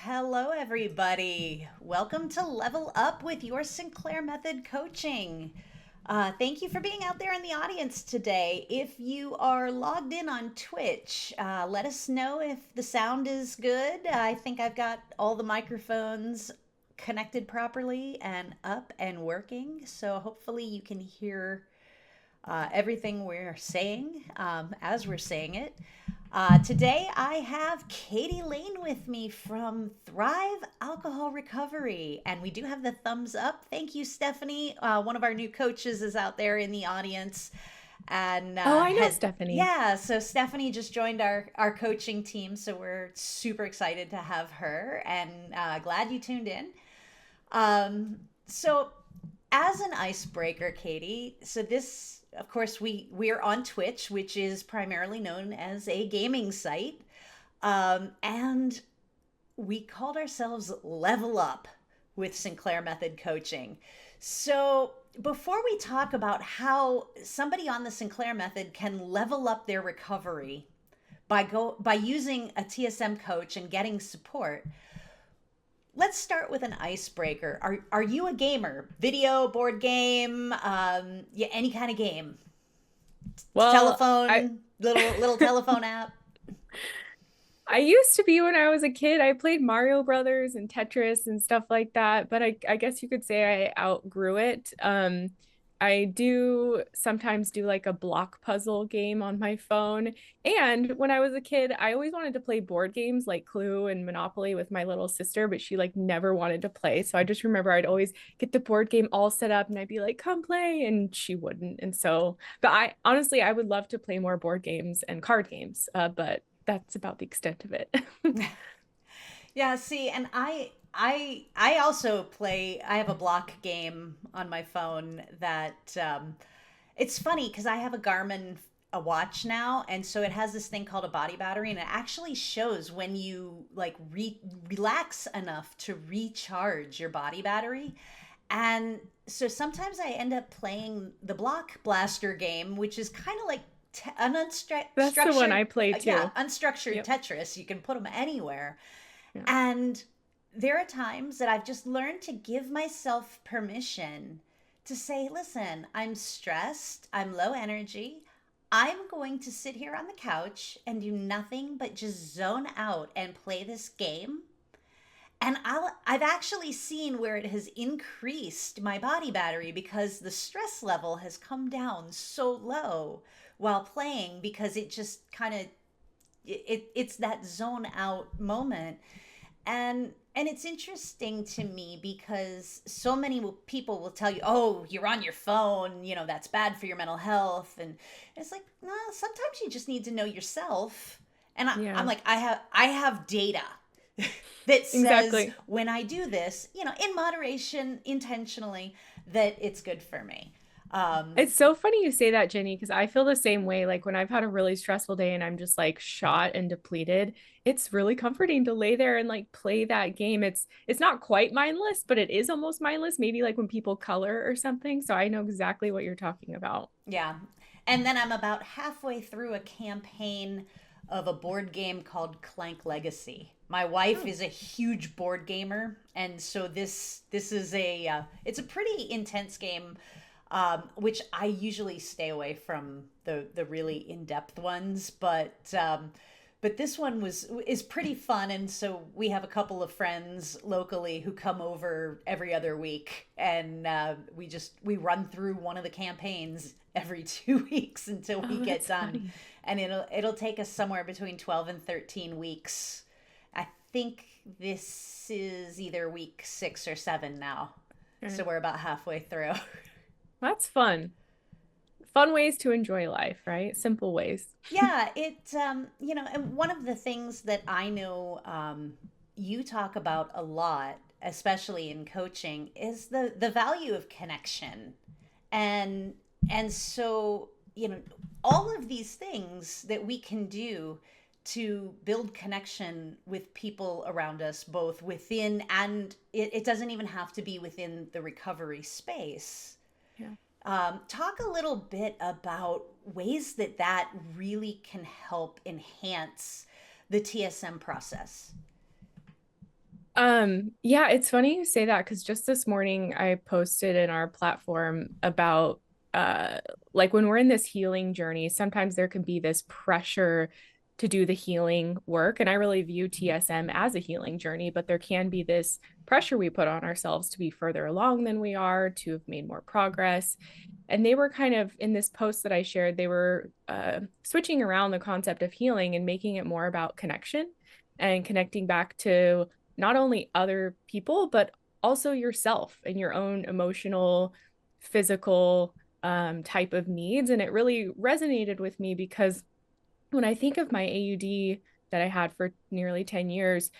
Hello, everybody. Welcome to Level Up with Your Sinclair Method Coaching. Thank you for being out there in the audience today. If you are logged in on Twitch, let us know if the sound is good. I think I've got all the microphones connected properly and up and working. So hopefully you can hear everything we're saying as we're saying it. Today I have Katie Lain with me from Thrive Alcohol Recovery, and we do have the thumbs up. Thank you, Stephanie. One of our new coaches is out there in the audience, and Oh, I know Stephanie. so Stephanie just joined our coaching team, so we're super excited to have her, and glad you tuned in. So as an icebreaker, Katie, so this, of course, we're on Twitch, which is primarily known as a gaming site, and we called ourselves Level Up with Sinclair Method Coaching. So before we talk about how somebody on the Sinclair Method can level up their recovery by using a TSM coach and getting support, let's start with an icebreaker. Are you a gamer? Video, board game, yeah, any kind of game? Well, I Telephone, little telephone app. I used to be when I was a kid. I played Mario Brothers and Tetris and stuff like that, but I guess you could say I outgrew it. I do sometimes do like a block puzzle game on my phone. And when I was a kid, I always wanted to play board games like Clue and Monopoly with my little sister, but she like never wanted to play. So I just remember I'd always get the board game all set up and I'd be like, come play, and she wouldn't. And so, but I honestly, I would love to play more board games and card games, but that's about the extent of it. Yeah, see, and I also play. I have a block game on my phone that it's funny because I have a watch now, and so it has this thing called a body battery, and it actually shows when you like relax enough to recharge your body battery. And so sometimes I end up playing the block blaster game, which is kind of like an That's the one unstructured, I play yeah, too. unstructured Yep. Tetris. You can put them anywhere. Yeah. And there are times that I've just learned to give myself permission to say, listen, I'm stressed, I'm low energy. I'm going to sit here on the couch and do nothing but just zone out and play this game. And I've actually seen where it has increased my body battery because the stress level has come down so low while playing because it just kind of it's that zone out moment. And it's interesting to me because so many people will tell you, oh, you're on your phone, that's bad for your mental health. And it's like, no, sometimes you just need to know yourself. And I'm Yeah, like, I have data that says exactly. when I do this, in moderation, intentionally, that it's good for me. um, It's so funny you say that, Jenny, because I feel the same way. Like when I've had a really stressful day and I'm just like shot and depleted, it's really comforting to lay there and like play that game. It's not quite mindless, but it is almost mindless, maybe like when people color or something. So I know exactly what you're talking about. Yeah. And then I'm about halfway through a campaign of a board game called Clank Legacy. My wife Oh, is a huge board gamer, and so this is it's a pretty intense game, which I usually stay away from the really in depth ones, but this one is pretty fun, and so we have a couple of friends locally who come over every other week, and we run through one of the campaigns every 2 weeks until we oh, get that's done, funny. and it'll take us somewhere between 12 and 13 weeks. I think this is either week 6 or 7 now, so Right. we're about halfway through. That's fun. Fun ways to enjoy life, right? Simple ways. Yeah, and one of the things that I know you talk about a lot, especially in coaching, is the value of connection. And and so, all of these things that we can do to build connection with people around us, both within and it doesn't even have to be within the recovery space. Yeah. Talk a little bit about ways that really can help enhance the TSM process. Yeah, it's funny you say that because just this morning I posted in our platform about uh like when we're in this healing journey, sometimes there can be this pressure to do the healing work. And I really view TSM as a healing journey, but there can be this pressure we put on ourselves to be further along than we are, to have made more progress. And they were kind of in this post that I shared, they were switching around the concept of healing and making it more about connection and connecting back to not only other people, but also yourself and your own emotional, physical type of needs. And it really resonated with me because when I think of my AUD that I had for nearly 10 years,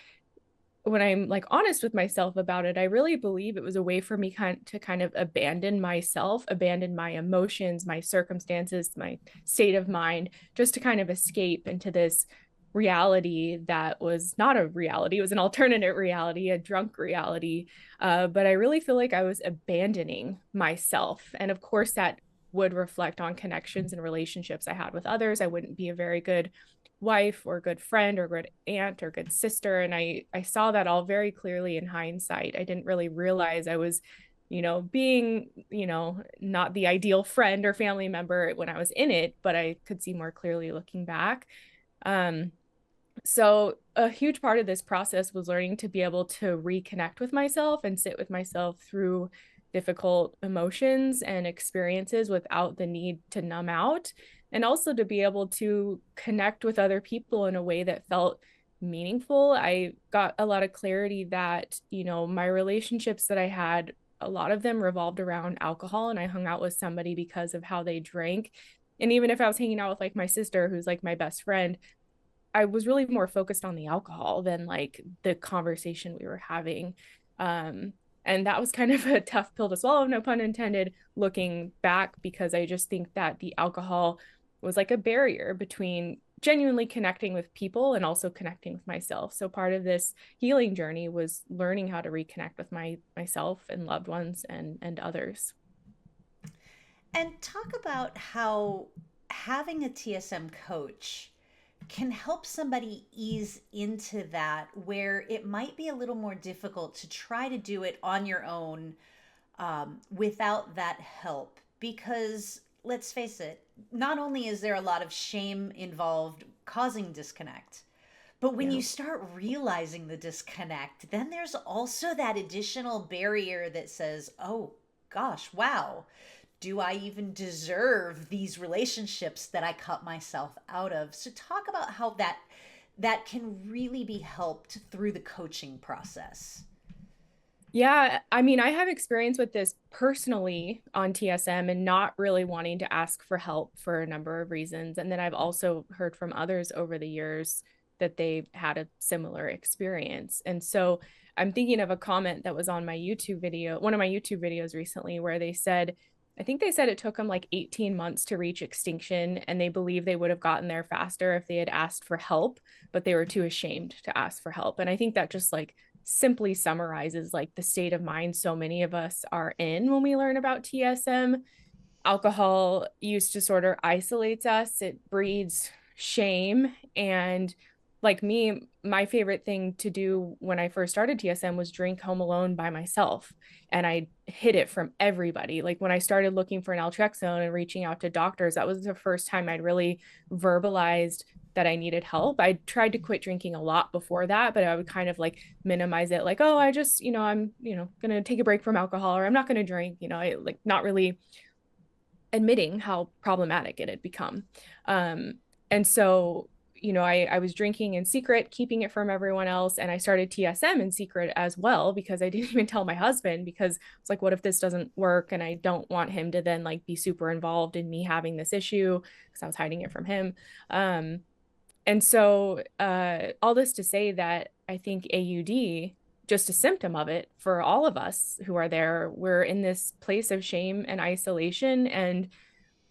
when I'm like honest with myself about it, I really believe it was a way for me to kind of abandon myself, abandon my emotions, my circumstances, my state of mind, just to kind of escape into this reality that was not a reality. It was an alternate reality, a drunk reality. But I really feel like I was abandoning myself. And of course, that would reflect on connections and relationships I had with others. I wouldn't be a very good wife or good friend or good aunt or good sister. And I saw that all very clearly in hindsight. I didn't really realize I was, being, not the ideal friend or family member when I was in it, but I could see more clearly looking back. um so a huge part of this process was learning to be able to reconnect with myself and sit with myself through difficult emotions and experiences without the need to numb out, and also to be able to connect with other people in a way that felt meaningful. I got a lot of clarity that, my relationships that I had, a lot of them revolved around alcohol, and I hung out with somebody because of how they drank. And even if I was hanging out with like my sister, who's like my best friend, I was really more focused on the alcohol than like the conversation we were having. Um, and that was kind of a tough pill to swallow, no pun intended, looking back, because I just think that the alcohol was like a barrier between genuinely connecting with people and also connecting with myself. So part of this healing journey was learning how to reconnect with myself and loved ones and others. And talk about how having a TSM coach can help somebody ease into that where it might be a little more difficult to try to do it on your own without that help. Because let's face it, not only is there a lot of shame involved causing disconnect, but when Yeah. you start realizing the disconnect, then there's also that additional barrier that says, oh gosh, wow, do I even deserve these relationships that I cut myself out of? So talk about how that can really be helped through the coaching process. Yeah, I mean, I have experience with this personally on TSM and not really wanting to ask for help for a number of reasons. And then I've also heard from others over the years that they had a similar experience. And so I'm thinking of a comment that was on my YouTube video, one of my YouTube videos recently, where they said, I think they said it took them like 18 months to reach extinction, and they believe they would have gotten there faster if they had asked for help, but they were too ashamed to ask for help. And I think that just like simply summarizes like the state of mind so many of us are in when we learn about TSM. Alcohol use disorder isolates us, it breeds shame. And like me, my favorite thing to do when I first started TSM was drink home alone by myself. And I hid it from everybody. Like when I started looking for naltrexone and reaching out to doctors, that was the first time I'd really verbalized that I needed help. I tried to quit drinking a lot before that, but I would kind of like minimize it, like, oh, I just, I'm, gonna take a break from alcohol, or I'm not gonna drink, I like not really admitting how problematic it had become. And so, I was drinking in secret, keeping it from everyone else. And I started TSM in secret as well, because I didn't even tell my husband, because it's like, what if this doesn't work? And I don't want him to then like be super involved in me having this issue, because I was hiding it from him. And so, all this to say that I think AUD, just a symptom of it for all of us who are there, we're in this place of shame and isolation, and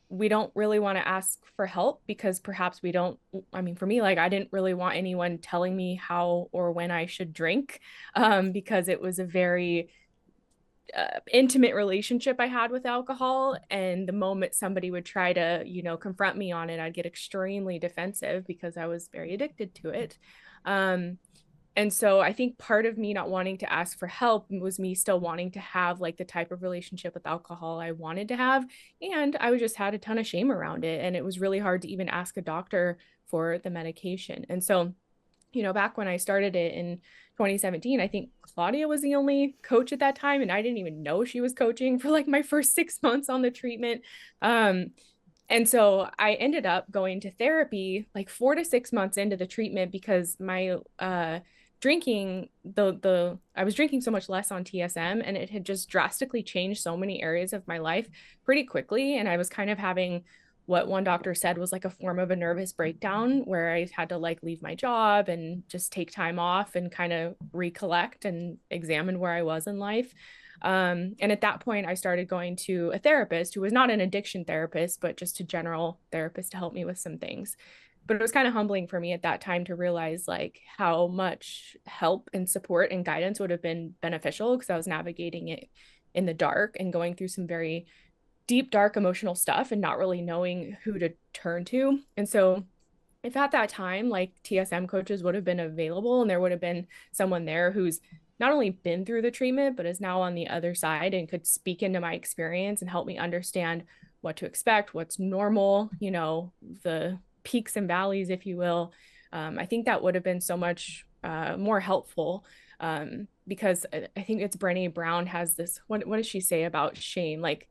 we don't really want to ask for help because perhaps we don't. I mean, for me, like, I didn't really want anyone telling me how or when I should drink, because it was a very intimate relationship I had with alcohol. And the moment somebody would try to, confront me on it, I'd get extremely defensive because I was very addicted to it. Um, And so I think part of me not wanting to ask for help was me still wanting to have like the type of relationship with alcohol I wanted to have. And I just had a ton of shame around it. And it was really hard to even ask a doctor for the medication. And so, back when I started it in 2017, I think Claudia was the only coach at that time. And I didn't even know she was coaching for like my first 6 months on the treatment. And so I ended up going to therapy like 4 to 6 months into the treatment because my drinking the I was drinking so much less on TSM, and it had just drastically changed so many areas of my life pretty quickly. And I was kind of having what one doctor said was like a form of a nervous breakdown where I had to like leave my job and just take time off and kind of recollect and examine where I was in life. And at that point, I started going to a therapist who was not an addiction therapist, but just a general therapist to help me with some things. But it was kind of humbling for me at that time to realize like how much help and support and guidance would have been beneficial, because I was navigating it in the dark and going through some very deep, dark emotional stuff and not really knowing who to turn to. And so if at that time like TSM coaches would have been available and there would have been someone there who's not only been through the treatment but is now on the other side and could speak into my experience and help me understand what to expect, what's normal, the peaks and valleys, if you will, I think that would have been so much more helpful. Because I think it's Brené Brown has this, what does she say about shame? Like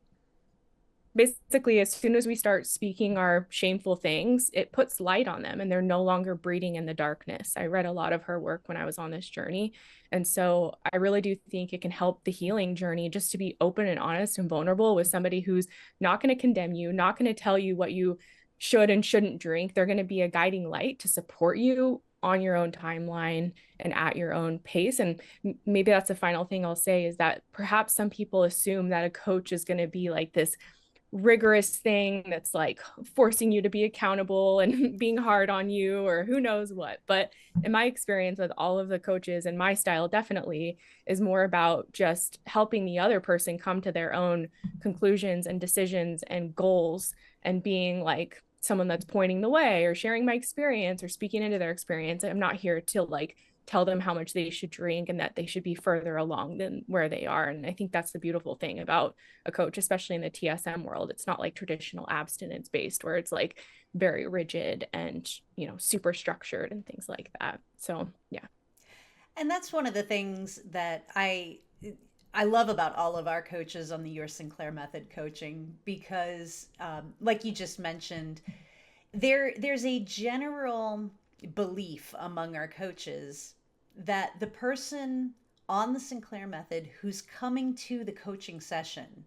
basically, as soon as we start speaking our shameful things, it puts light on them and they're no longer breeding in the darkness. I read a lot of her work when I was on this journey. And so I really do think it can help the healing journey just to be open and honest and vulnerable with somebody who's not going to condemn you, not going to tell you what you should and shouldn't drink. They're going to be a guiding light to support you on your own timeline and at your own pace. And maybe that's the final thing I'll say, is that perhaps some people assume that a coach is going to be like this rigorous thing that's like forcing you to be accountable and being hard on you or who knows what. But in my experience with all of the coaches, and my style definitely is more about just helping the other person come to their own conclusions and decisions and goals, and being like someone that's pointing the way or sharing my experience or speaking into their experience. I'm not here to like tell them how much they should drink and that they should be further along than where they are. And I think that's the beautiful thing about a coach, especially in the TSM world. It's not like traditional abstinence based where it's like very rigid and, super structured and things like that. So, yeah. And that's one of the things that I love about all of our coaches on the Your Sinclair Method Coaching, because, like you just mentioned, there's a general belief among our coaches that the person on the Sinclair Method who's coming to the coaching session,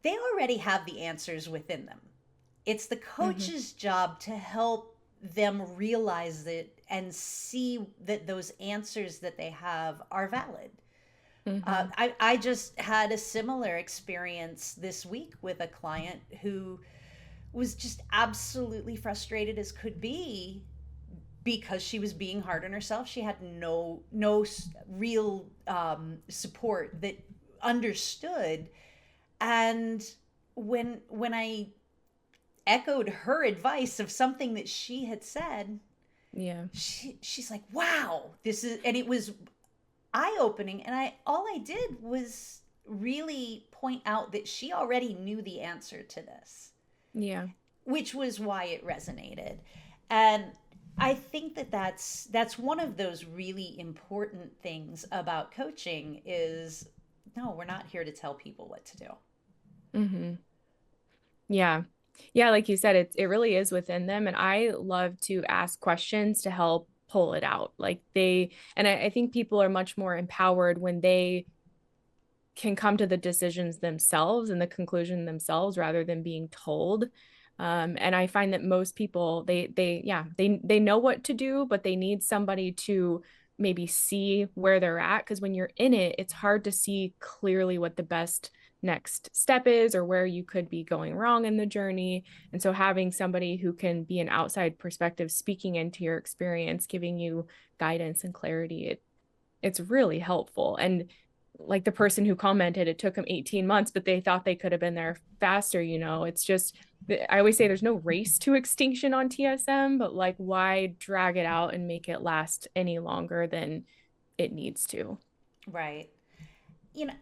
they already have the answers within them. It's the Mm-hmm. coach's job to help them realize it and see that those answers that they have are valid. Mm-hmm. I just had a similar experience this week with a client who was just absolutely frustrated as could be because she was being hard on herself. She had no real support that understood. And when I echoed her advice of something that she had said, Yeah. she's like, "Wow, this is," and it was eye opening. And all I did was really point out that she already knew the answer to this, Yeah. which was why it resonated. And I think that that's one of those really important things about coaching is, no, we're not here to tell people what to do. Mm-hmm. Yeah. Yeah, like you said, it really is within them. And I love to ask questions to help pull it out. I think people are much more empowered when they can come to the decisions themselves and the conclusion themselves rather than being told. And I find that most people, they know what to do, but they need somebody to maybe see where they're at. Because when you're in it, it's hard to see clearly what the best next step is or where you could be going wrong in the journey. And so having somebody who can be an outside perspective, speaking into your experience, giving you guidance and clarity, it's really helpful. And like the person who commented, it took them 18 months, but they thought they could have been there faster. It's just, I always say there's no race to extinction on TSM, but like, why drag it out and make it last any longer than it needs to? Right.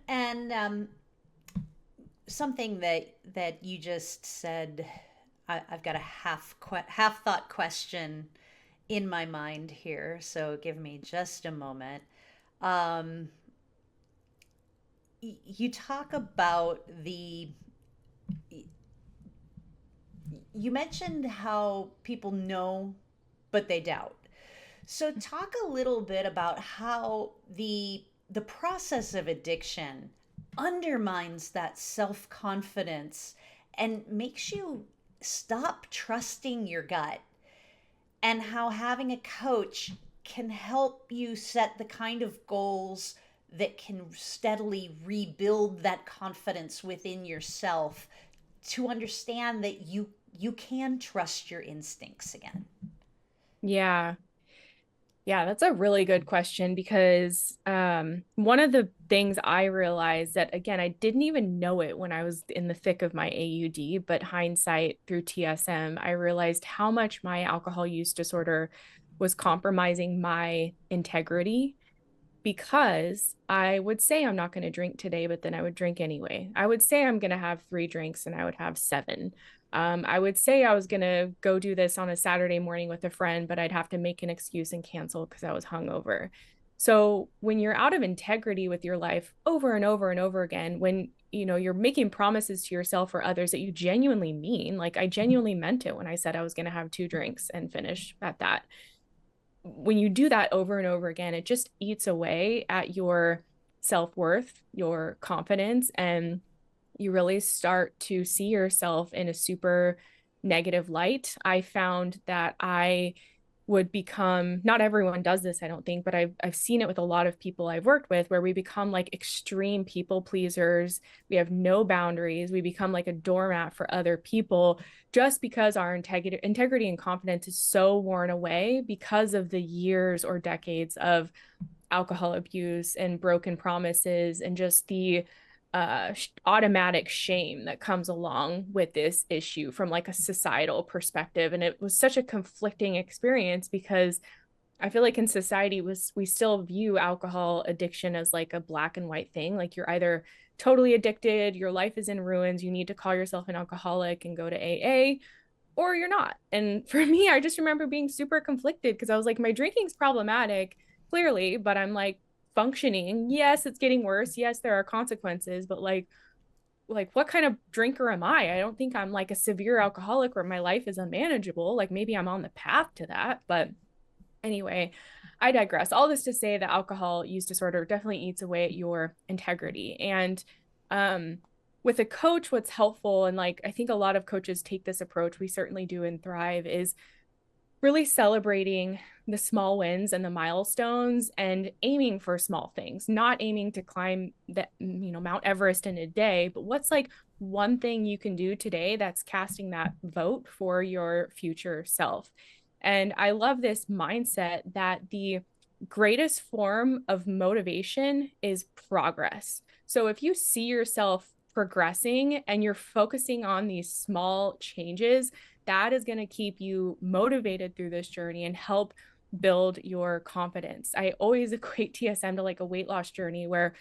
And something that you just said, I've got a half thought question in my mind here, so give me just a moment. Um, you talk about you mentioned how people know but they doubt. So talk a little bit about how the process of addiction undermines that self-confidence and makes you stop trusting your gut, and how having a coach can help you set the kind of goals that can steadily rebuild that confidence within yourself, to understand that you can trust your instincts again. Yeah. Yeah, that's a really good question because one of the things I realized that, again, I didn't even know it when I was in the thick of my AUD, but hindsight through TSM, I realized how much my alcohol use disorder was compromising my integrity, because I would say I'm not going to drink today, but then I would drink anyway. I would say I'm going to have 3 drinks and I would have 7. I would say I was going to go do this on a Saturday morning with a friend, but I'd have to make an excuse and cancel because I was hungover. So when you're out of integrity with your life over and over and over again, when you're making promises to yourself or others that you genuinely mean, like I genuinely meant it when I said I was going to have 2 drinks and finish at that. When you do that over and over again, it just eats away at your self-worth, your confidence, and you really start to see yourself in a super negative light. I found that I would become, not everyone does this, I don't think, but I've seen it with a lot of people I've worked with, where we become like extreme people pleasers. We have no boundaries. We become like a doormat for other people just because our integrity and confidence is so worn away because of the years or decades of alcohol abuse and broken promises and just the automatic shame that comes along with this issue from like a societal perspective. And it was such a conflicting experience because I feel like in society we still view alcohol addiction as like a black and white thing. Like you're either totally addicted, your life is in ruins, you need to call yourself an alcoholic and go to AA, or you're not. And for me, I just remember being super conflicted because I was like, my drinking's problematic, clearly, but I'm like functioning. Yes, it's getting worse. Yes, there are consequences, but like what kind of drinker am I? I don't think I'm like a severe alcoholic where my life is unmanageable. Like maybe I'm on the path to that, but anyway, I digress. All this to say that alcohol use disorder definitely eats away at your integrity. And um, with a coach, what's helpful, and like I think a lot of coaches take this approach, we certainly do in Thrive, is really celebrating the small wins and the milestones and aiming for small things, not aiming to climb that, Mount Everest in a day, but what's like one thing you can do today that's casting that vote for your future self. And I love this mindset that the greatest form of motivation is progress. So if you see yourself progressing and you're focusing on these small changes, that is going to keep you motivated through this journey and help build your confidence. I always equate TSM to like a weight loss journey where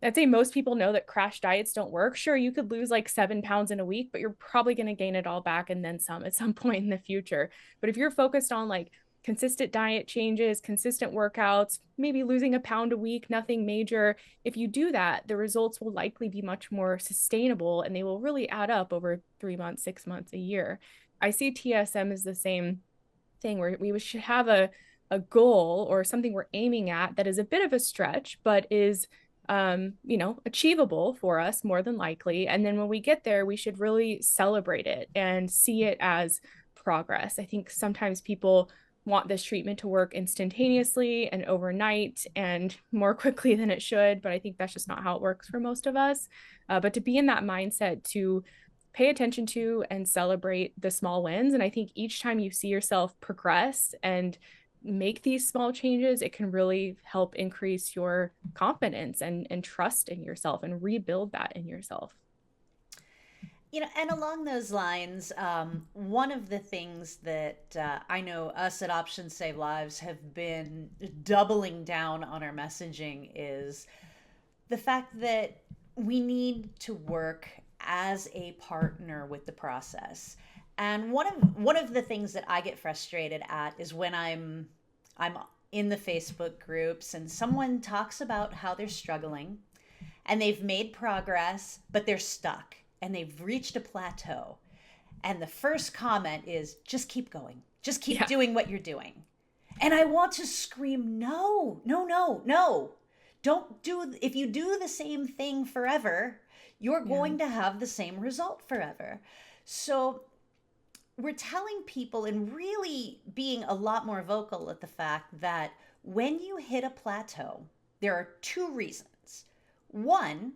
I'd say most people know that crash diets don't work. Sure, you could lose like 7 pounds in a week, but you're probably going to gain it all back and then some at some point in the future. But if you're focused on like consistent diet changes, consistent workouts, maybe losing a pound a week, nothing major, if you do that, the results will likely be much more sustainable and they will really add up over 3 months, 6 months, a year. I see TSM as the same thing where we should have a goal or something we're aiming at that is a bit of a stretch, but is achievable for us more than likely. And then when we get there, we should really celebrate it and see it as progress. I think sometimes people want this treatment to work instantaneously and overnight and more quickly than it should, but I think that's just not how it works for most of us. But to be in that mindset to pay attention to and celebrate the small wins. And I think each time you see yourself progress and make these small changes, it can really help increase your confidence and trust in yourself and rebuild that in yourself. And along those lines, one of the things that I know us at Options Save Lives have been doubling down on our messaging is the fact that we need to work as a partner with the process. And one of the things that I get frustrated at is when I'm in the Facebook groups and someone talks about how they're struggling and they've made progress, but they're stuck and they've reached a plateau. And the first comment is just keep going. Just keep Yeah. doing what you're doing. And I want to scream, no, no, no, no. Don't do, if you do the same thing forever, you're Yeah. going to have the same result forever. So we're telling people and really being a lot more vocal at the fact that when you hit a plateau, there are two reasons. One,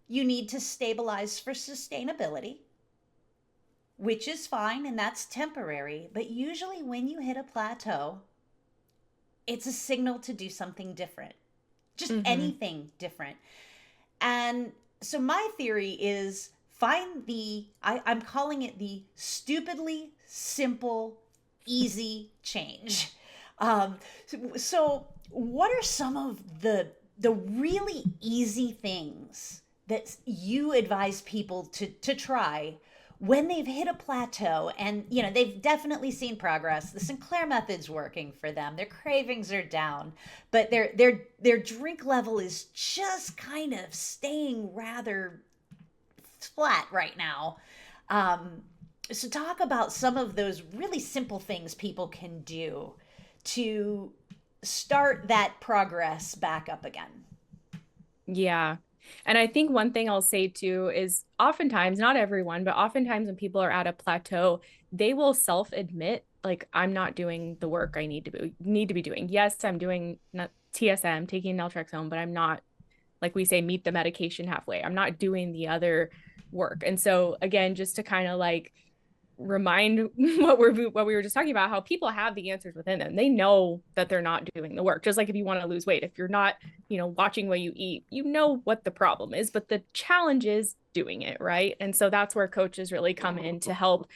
you need to stabilize for sustainability, which is fine and that's temporary. But usually, when you hit a plateau, it's a signal to do something different, just Mm-hmm. anything different. And so, my theory is find I'm calling it the stupidly simple, easy change. So, what are some of the really easy things that you advise people to try when they've hit a plateau and they've definitely seen progress? The Sinclair method's working for them, their cravings are down, but their drink level is just kind of staying rather flat right now. So talk about some of those really simple things people can do to start that progress back up again. Yeah. And I think one thing I'll say too is oftentimes, not everyone, but oftentimes when people are at a plateau, they will self-admit, like, I'm not doing the work I need to be doing. Yes, I'm doing TSM, taking naltrexone, but I'm not, like we say, meet the medication halfway. I'm not doing the other work. And so again, just to kind of like remind what we were just talking about, how people have the answers within them. They know that they're not doing the work. Just like if you want to lose weight, if you're not, watching what you eat, you know what the problem is, but the challenge is doing it, right? And so that's where coaches really come in to help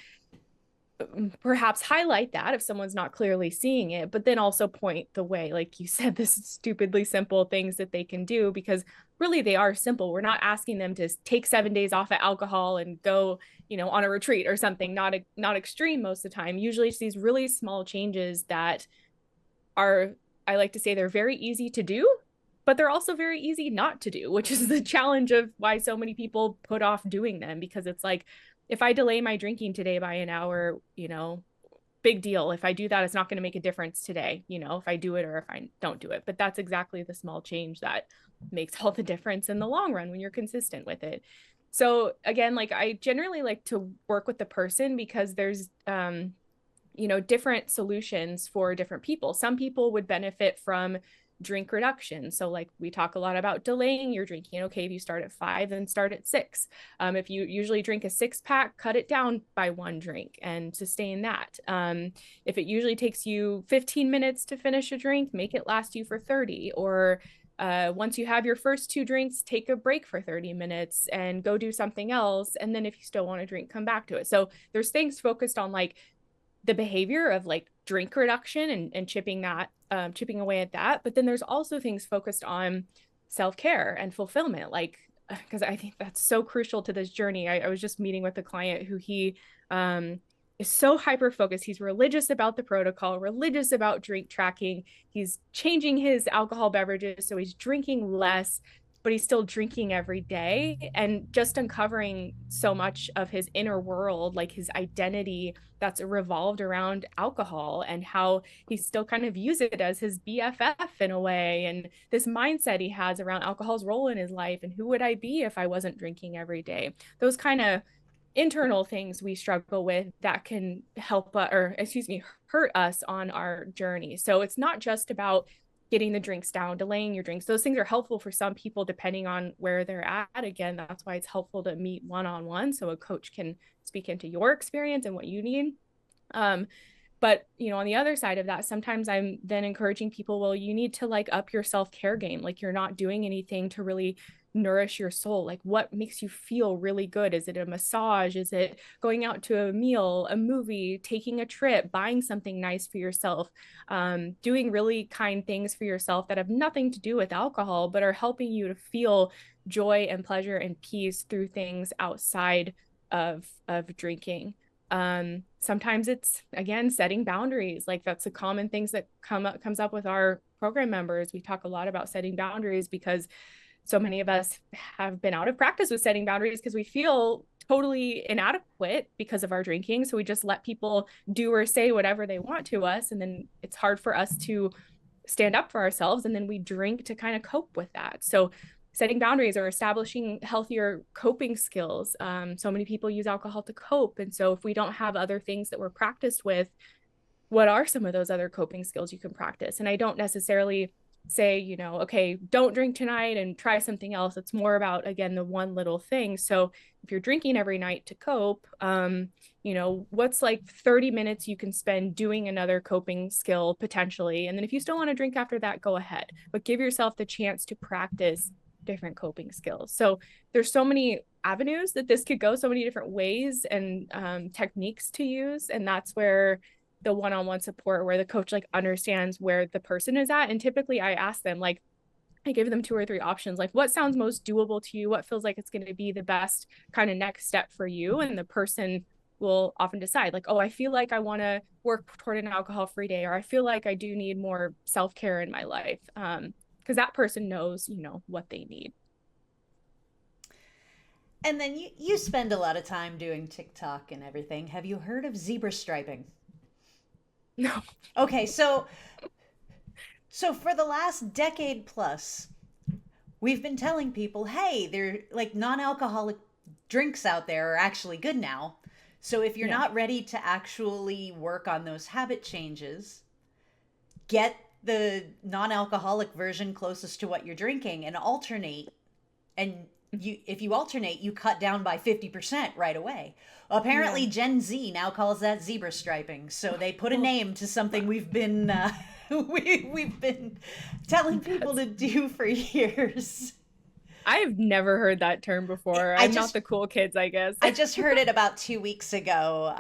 perhaps highlight that if someone's not clearly seeing it, but then also point the way, like you said, this stupidly simple things that they can do, because really they are simple. We're not asking them to take 7 days off of alcohol and go, on a retreat or something, not extreme most of the time. Usually it's these really small changes that are, I like to say, they're very easy to do, but they're also very easy not to do, which is the challenge of why so many people put off doing them, because it's like, if I delay my drinking today by an hour, big deal. If I do that, it's not going to make a difference today, if I do it or if I don't do it. But that's exactly the small change that makes all the difference in the long run when you're consistent with it. So again, like, I generally like to work with the person, because there's different solutions for different people. Some people would benefit from drink reduction. So, like, we talk a lot about delaying your drinking. Okay, if you start at 5, then start at 6. If you usually drink a 6 pack, cut it down by one drink and sustain that. If it usually takes you 15 minutes to finish a drink, make it last you for 30. Or once you have your first 2 drinks, take a break for 30 minutes and go do something else. And then if you still want to drink, come back to it. So there's things focused on like the behavior of like drink reduction and chipping away at that. But then there's also things focused on self-care and fulfillment, like, because I think that's so crucial to this journey. I was just meeting with a client who he is so hyper focused. He's religious about the protocol, religious about drink tracking. He's changing his alcohol beverages, so he's drinking less, but he's still drinking every day, and just uncovering so much of his inner world, like his identity that's revolved around alcohol, and how he still kind of views it as his BFF in a way, and this mindset he has around alcohol's role in his life, and who would I be if I wasn't drinking every day. Those kind of internal things we struggle with that can help or excuse me, hurt us on our journey. So it's not just about getting the drinks down, delaying your drinks. Those things are helpful for some people depending on where they're at. Again, that's why it's helpful to meet one-on-one so a coach can speak into your experience and what you need. Um, But, on the other side of that, sometimes I'm then encouraging people, well, you need to like up your self-care game. Like you're not doing anything to really nourish your soul. Like what makes you feel really good? Is it a massage? Is it going out to a meal, a movie, taking a trip, buying something nice for yourself, doing really kind things for yourself that have nothing to do with alcohol, but are helping you to feel joy and pleasure and peace through things outside of drinking. Sometimes it's again setting boundaries. Like that's the common things that comes up with our program members. We talk a lot about setting boundaries because so many of us have been out of practice with setting boundaries because we feel totally inadequate because of our drinking. So we just let people do or say whatever they want to us, and then it's hard for us to stand up for ourselves, and then we drink to kind of cope with that. So setting boundaries or establishing healthier coping skills. So many people use alcohol to cope, and so if we don't have other things that we're practiced with, what are some of those other coping skills you can practice? And I don't necessarily say, okay, don't drink tonight and try something else. It's more about, again, the one little thing. So if you're drinking every night to cope, what's like 30 minutes you can spend doing another coping skill potentially. And then if you still want to drink after that, go ahead, but give yourself the chance to practice different coping skills. So there's so many avenues that this could go, so many different ways and techniques to use. And that's where the one-on-one support, where the coach like understands where the person is at. And typically I ask them, like, I give them 2 or 3 options, like what sounds most doable to you, what feels like it's going to be the best kind of next step for you, and the person will often decide, like, oh, I feel like I want to work toward an alcohol-free day, or I feel like I do need more self-care in my life, because that person knows what they need. And then you spend a lot of time doing TikTok and everything. Have you heard of zebra striping? No. Okay, so for the last decade plus, we've been telling people, hey, they're like non-alcoholic drinks out there are actually good now. So if you're Yeah. not ready to actually work on those habit changes, get the non-alcoholic version closest to what you're drinking and alternate. And if you alternate, you cut down by 50% right away. Apparently, Yeah. Gen Z now calls that zebra striping. So they put a Oh, name to something we've been we've been telling people that's to do for years. I've never heard that term before. I I'm not just the cool kids, I guess. I just heard it about 2 weeks ago,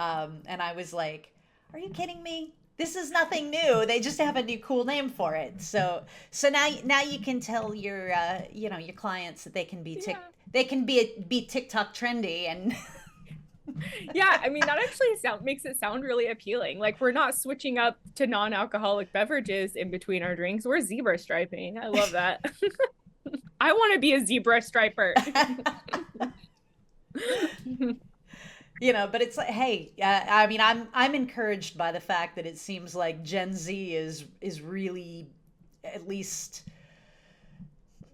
and I was like, "Are you kidding me? This is nothing new. They just have a new cool name for it." So now you can tell your your clients that they can be Yeah. they can be TikTok trendy and Yeah, I mean that actually makes it sound really appealing. Like we're not switching up to non-alcoholic beverages in between our drinks. We're zebra striping. I love that. I want to be a zebra striper. but it's like, hey, I mean, I'm encouraged by the fact that it seems like Gen Z is really at least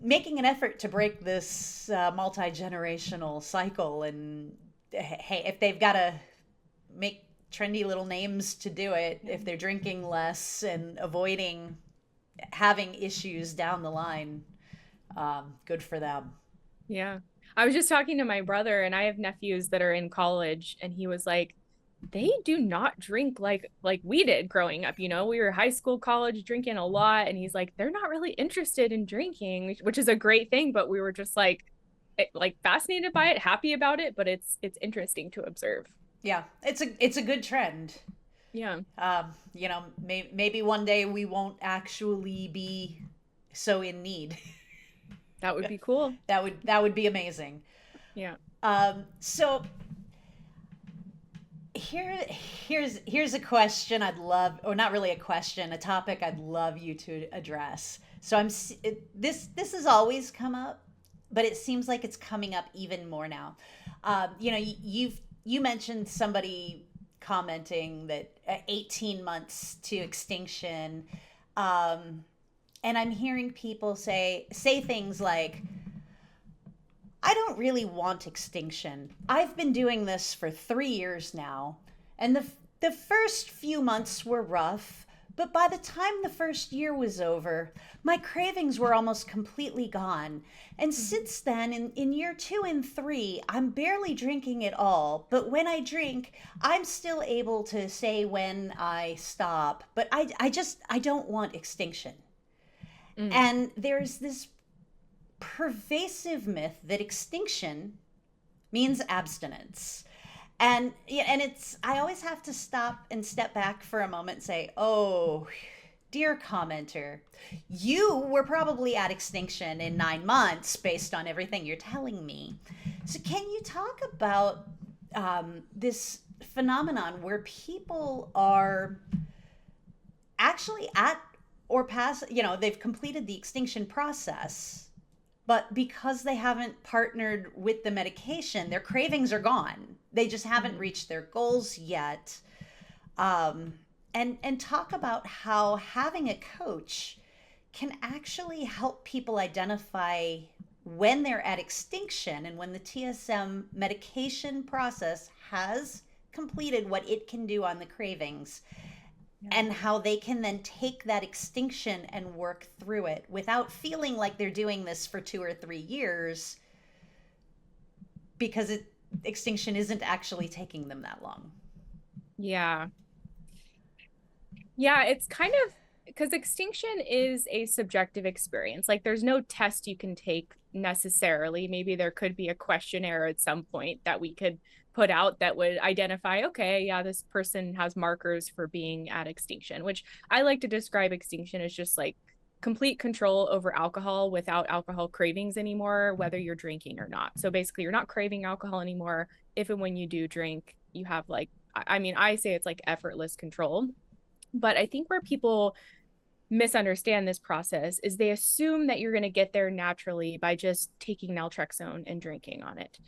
making an effort to break this multi-generational cycle. And hey, if they've got to make trendy little names to do it, if they're drinking less and avoiding having issues down the line, good for them. Yeah. I was just talking to my brother, and I have nephews that are in college, and he was like, they do not drink like we did growing up. We were high school, college drinking a lot, and he's like, they're not really interested in drinking, which is a great thing, but we were just like fascinated by it, happy about it, but it's interesting to observe. Yeah, it's a good trend. Yeah. Maybe one day we won't actually be so in need. That would be cool. That would be amazing. Yeah. So here's a question I'd love, or not really a question, a topic I'd love you to address. So this has always come up, but it seems like it's coming up even more now. You mentioned somebody commenting that 18 months to extinction. And I'm hearing people say things like, I don't really want extinction. I've been doing this for 3 years now, and the first few months were rough, But by the time the first year was over, my cravings were almost completely gone. And since then, in year 2 and 3, I'm barely drinking at all. But when I drink, I'm still able to say when I stop. But I don't want extinction. Mm. And there's this pervasive myth that extinction means abstinence. And yeah, and it's I always have to stop and step back for a moment and say, "Oh, dear commenter, you were probably at extinction in 9 months based on everything you're telling me." So, can you talk about this phenomenon where people are actually at or past, they've completed the extinction process, but because they haven't partnered with the medication, their cravings are gone. They just haven't Mhm. reached their goals yet. And talk about how having a coach can actually help people identify when they're at extinction and when the TSM medication process has completed what it can do on the cravings, Yeah. and how they can then take that extinction and work through it without feeling like they're doing this for 2 or 3 years, because extinction isn't actually taking them that long. Yeah. Yeah, it's kind of because extinction is a subjective experience. Like there's no test you can take necessarily. Maybe there could be a questionnaire at some point that we could put out that would identify, okay, yeah, this person has markers for being at extinction, which I like to describe extinction as just like complete control over alcohol without alcohol cravings anymore, whether you're drinking or not. So basically, you're not craving alcohol anymore. If and when you do drink, you have like, I mean, I say it's like effortless control. But I think where people misunderstand this process is they assume that you're going to get there naturally by just taking naltrexone and drinking on it.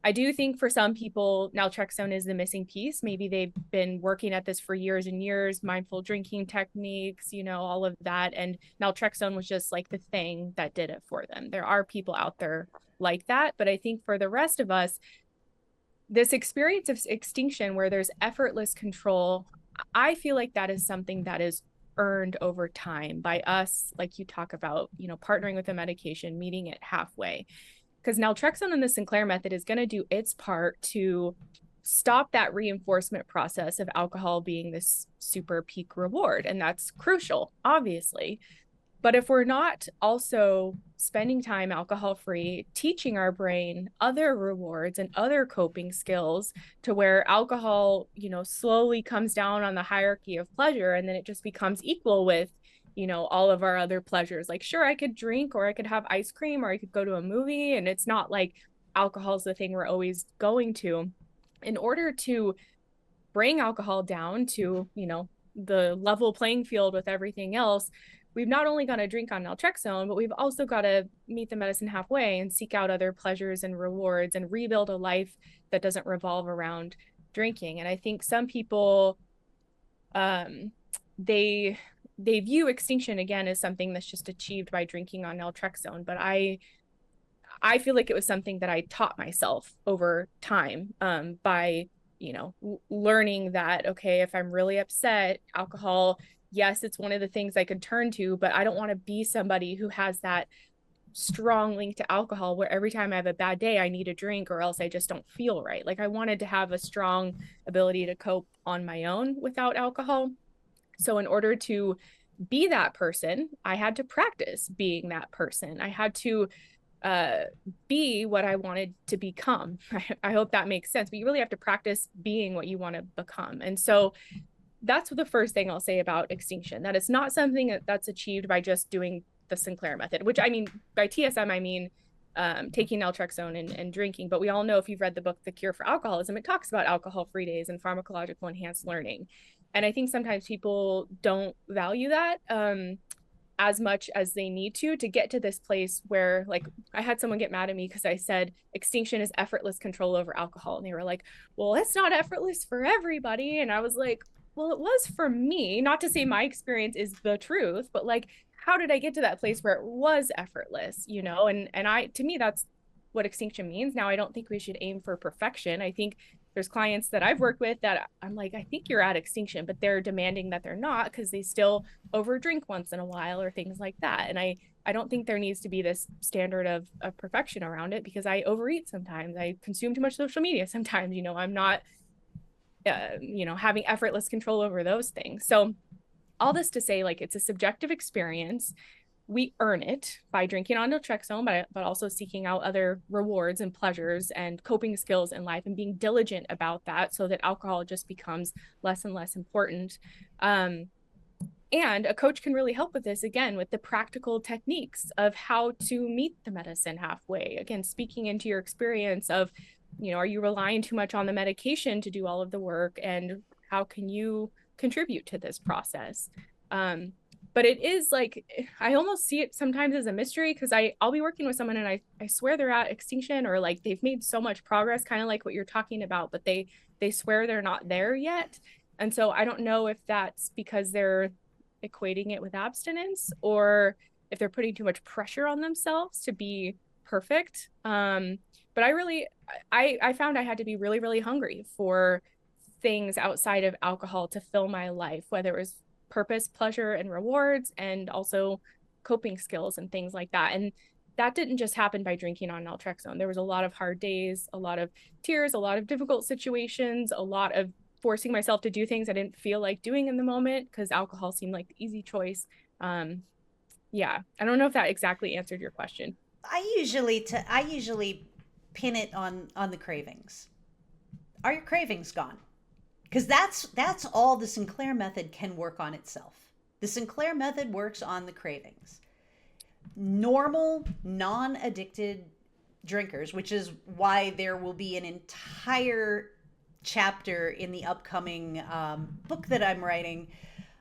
I do think for some people, naltrexone is the missing piece. Maybe they've been working at this for years and years, mindful drinking techniques, all of that. And naltrexone was just like the thing that did it for them. There are people out there like that. But I think for the rest of us, this experience of extinction where there's effortless control, I feel like that is something that is earned over time by us, like you talk about, partnering with a medication, meeting it halfway. Because naltrexone and the Sinclair method is going to do its part to stop that reinforcement process of alcohol being this super peak reward. And that's crucial, obviously. But if we're not also spending time alcohol free, teaching our brain other rewards and other coping skills to where alcohol, slowly comes down on the hierarchy of pleasure and then it just becomes equal with, all of our other pleasures. Like, sure, I could drink or I could have ice cream or I could go to a movie. And it's not like alcohol's the thing we're always going to. In order to bring alcohol down to, the level playing field with everything else, we've not only got to drink on naltrexone, but we've also got to meet the medicine halfway and seek out other pleasures and rewards and rebuild a life that doesn't revolve around drinking. And I think some people, they they view extinction again as something that's just achieved by drinking on naltrexone, but I feel like it was something that I taught myself over time, by learning that, okay, if I'm really upset, alcohol, yes, it's one of the things I could turn to, but I don't want to be somebody who has that strong link to alcohol where every time I have a bad day, I need a drink or else I just don't feel right. Like I wanted to have a strong ability to cope on my own without alcohol. So in order to be that person, I had to practice being that person. I had to uh, be what I wanted to become. I hope that makes sense, but you really have to practice being what you want to become. And so that's the first thing I'll say about extinction, that it's not something that's achieved by just doing the Sinclair method, which I mean, by TSM, I mean, taking naltrexone and drinking. But we all know, if you've read the book, The Cure for Alcoholism, it talks about alcohol-free days and pharmacological enhanced learning. And I think sometimes people don't value that, as much as they need to get to this place where, like, I had someone get mad at me because I said extinction is effortless control over alcohol. And they were like, well, it's not effortless for everybody. And I was like, well, it was for me. Not to say my experience is the truth, but like, how did I get to that place where it was effortless, And to me, that's what extinction means. Now, I don't think we should aim for perfection. I think there's clients that I've worked with that I'm like, I think you're at extinction, but they're demanding that they're not because they still overdrink once in a while or things like that. And I don't think there needs to be this standard of perfection around it, because I overeat sometimes. I consume too much social media sometimes. I'm not, having effortless control over those things. So all this to say, like, it's a subjective experience. We earn it by drinking on naltrexone, but also seeking out other rewards and pleasures and coping skills in life and being diligent about that so that alcohol just becomes less and less important. And a coach can really help with this, again, with the practical techniques of how to meet the medicine halfway. Again, speaking into your experience of, are you relying too much on the medication to do all of the work? And how can you contribute to this process? But it is like, I almost see it sometimes as a mystery, because I'll be working with someone and I swear they're at extinction, or like they've made so much progress, kind of like what you're talking about, but they swear they're not there yet. And so I don't know if that's because they're equating it with abstinence, or if they're putting too much pressure on themselves to be perfect. But I found I had to be really, really hungry for things outside of alcohol to fill my life, whether it was purpose, pleasure, and rewards, and also coping skills and things like that. And that didn't just happen by drinking on naltrexone. There was a lot of hard days, a lot of tears, a lot of difficult situations, a lot of forcing myself to do things I didn't feel like doing in the moment because alcohol seemed like the easy choice. Yeah, I don't know if that exactly answered your question. I usually pin it on the cravings. Are your cravings gone? Because that's all the Sinclair method can work on itself. The Sinclair method works on the cravings. Normal, non-addicted drinkers, which is why there will be an entire chapter in the upcoming book that I'm writing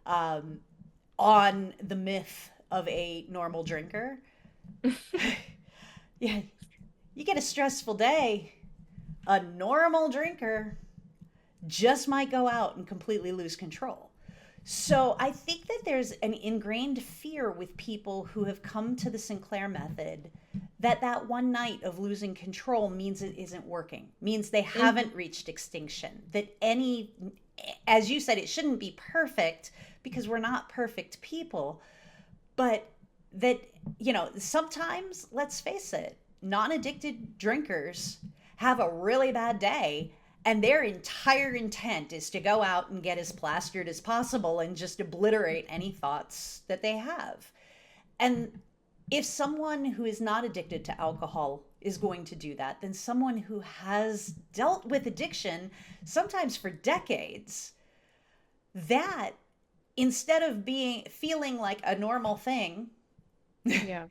on the myth of a normal drinker. Yeah, you get a stressful day, a normal drinker just might go out and completely lose control. So I think that there's an ingrained fear with people who have come to the Sinclair method that that one night of losing control means it isn't working, means they haven't reached extinction, that any, as you said, it shouldn't be perfect because we're not perfect people, but that, sometimes, let's face it, non-addicted drinkers have a really bad day and their entire intent is to go out and get as plastered as possible and just obliterate any thoughts that they have. And if someone who is not addicted to alcohol is going to do that, then someone who has dealt with addiction, sometimes for decades, that instead of feeling like a normal thing, Yeah.